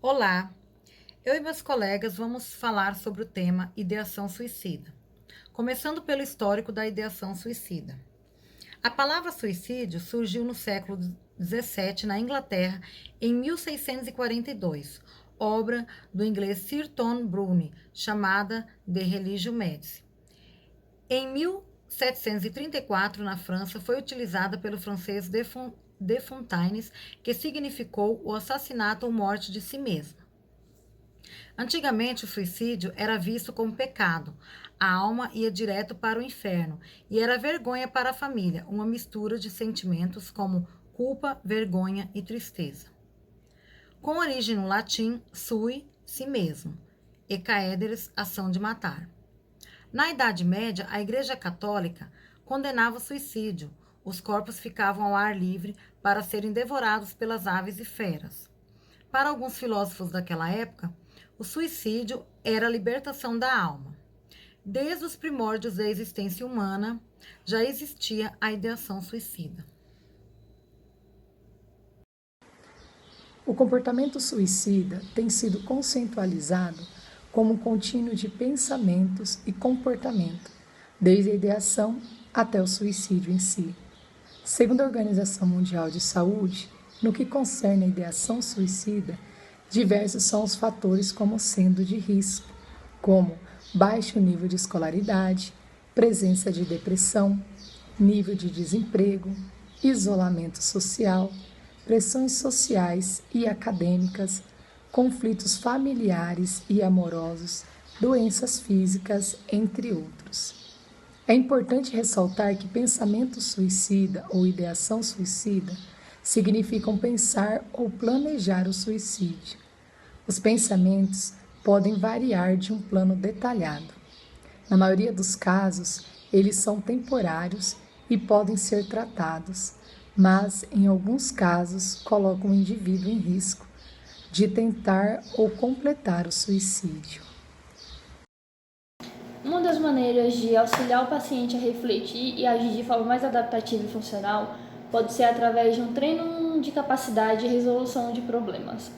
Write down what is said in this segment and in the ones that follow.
Olá, eu e meus colegas vamos falar sobre o tema ideação suicida, começando pelo histórico da ideação suicida. A palavra suicídio surgiu no século XVII na Inglaterra em 1642, obra do inglês Sir Tom Browne, chamada De Religio Medici. Em 1734, na França, foi utilizada pelo francês de Fontaines, que significou o assassinato ou morte de si mesmo. Antigamente, o suicídio era visto como pecado. A alma ia direto para o inferno e era vergonha para a família, uma mistura de sentimentos como culpa, vergonha e tristeza. Com origem no latim, sui, si mesmo, e caederes, ação de matar. Na Idade Média, a Igreja Católica condenava o suicídio. Os corpos ficavam ao ar livre para serem devorados pelas aves e feras. Para alguns filósofos daquela época, o suicídio era a libertação da alma. Desde os primórdios da existência humana, já existia a ideação suicida. O comportamento suicida tem sido conceitualizado como um contínuo de pensamentos e comportamento, desde a ideação até o suicídio em si. Segundo a Organização Mundial de Saúde, no que concerne a ideação suicida, diversos são os fatores como sendo de risco, como baixo nível de escolaridade, presença de depressão, nível de desemprego, isolamento social, pressões sociais e acadêmicas, conflitos familiares e amorosos, doenças físicas, entre outros. É importante ressaltar que pensamento suicida ou ideação suicida significam pensar ou planejar o suicídio. Os pensamentos podem variar de um plano detalhado. Na maioria dos casos, eles são temporários e podem ser tratados, mas, em alguns casos, colocam o indivíduo em risco de tentar ou completar o suicídio. Uma das maneiras de auxiliar o paciente a refletir e agir de forma mais adaptativa e funcional pode ser através de um treino de capacidade de resolução de problemas.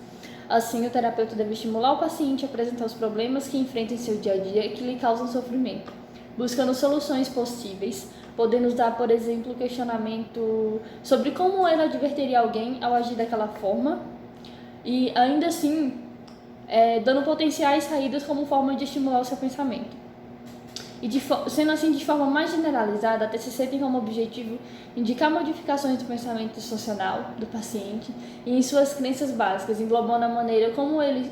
Assim, o terapeuta deve estimular o paciente a apresentar os problemas que enfrenta em seu dia a dia e que lhe causam sofrimento, buscando soluções possíveis, podendo dar, por exemplo, questionamento sobre como ele advertiria alguém ao agir daquela forma e, ainda assim, dando potenciais saídas como forma de estimular o seu pensamento. E sendo assim, de forma mais generalizada, a TCC tem como objetivo indicar modificações do pensamento social do paciente e em suas crenças básicas, englobando a maneira como ele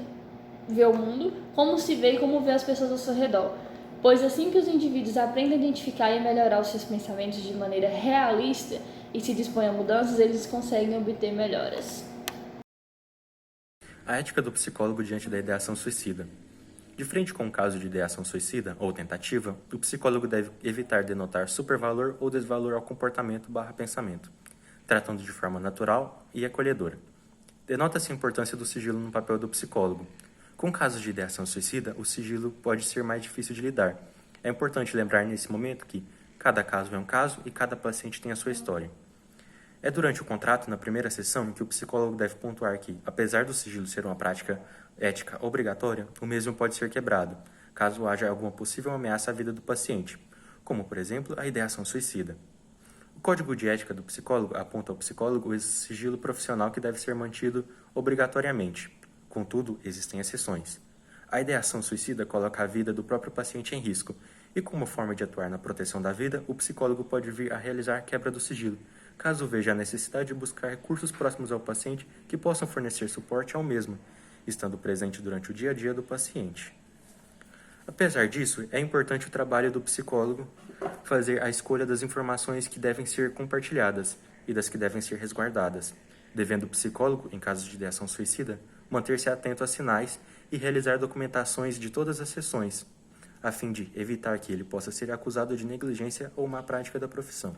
vê o mundo, como se vê e como vê as pessoas ao seu redor. Pois assim que os indivíduos aprendem a identificar e melhorar os seus pensamentos de maneira realista e se dispõem a mudanças, eles conseguem obter melhoras. A ética do psicólogo diante da ideação suicida. De frente com um caso de ideação suicida ou tentativa, o psicólogo deve evitar denotar supervalor ou desvalor ao comportamento/pensamento, tratando de forma natural e acolhedora. Denota-se a importância do sigilo no papel do psicólogo. Com casos de ideação suicida, o sigilo pode ser mais difícil de lidar. É importante lembrar nesse momento que cada caso é um caso e cada paciente tem a sua história. É durante o contrato, na primeira sessão, que o psicólogo deve pontuar que, apesar do sigilo ser uma prática ética obrigatória, o mesmo pode ser quebrado, caso haja alguma possível ameaça à vida do paciente, como, por exemplo, a ideação suicida. O Código de Ética do Psicólogo aponta ao psicólogo o sigilo profissional que deve ser mantido obrigatoriamente. Contudo, existem exceções. A ideação suicida coloca a vida do próprio paciente em risco, e como forma de atuar na proteção da vida, o psicólogo pode vir a realizar a quebra do sigilo, caso veja a necessidade de buscar recursos próximos ao paciente que possam fornecer suporte ao mesmo, estando presente durante o dia a dia do paciente. Apesar disso, é importante o trabalho do psicólogo fazer a escolha das informações que devem ser compartilhadas e das que devem ser resguardadas, devendo o psicólogo, em casos de ideação suicida, manter-se atento a sinais e realizar documentações de todas as sessões, a fim de evitar que ele possa ser acusado de negligência ou má prática da profissão.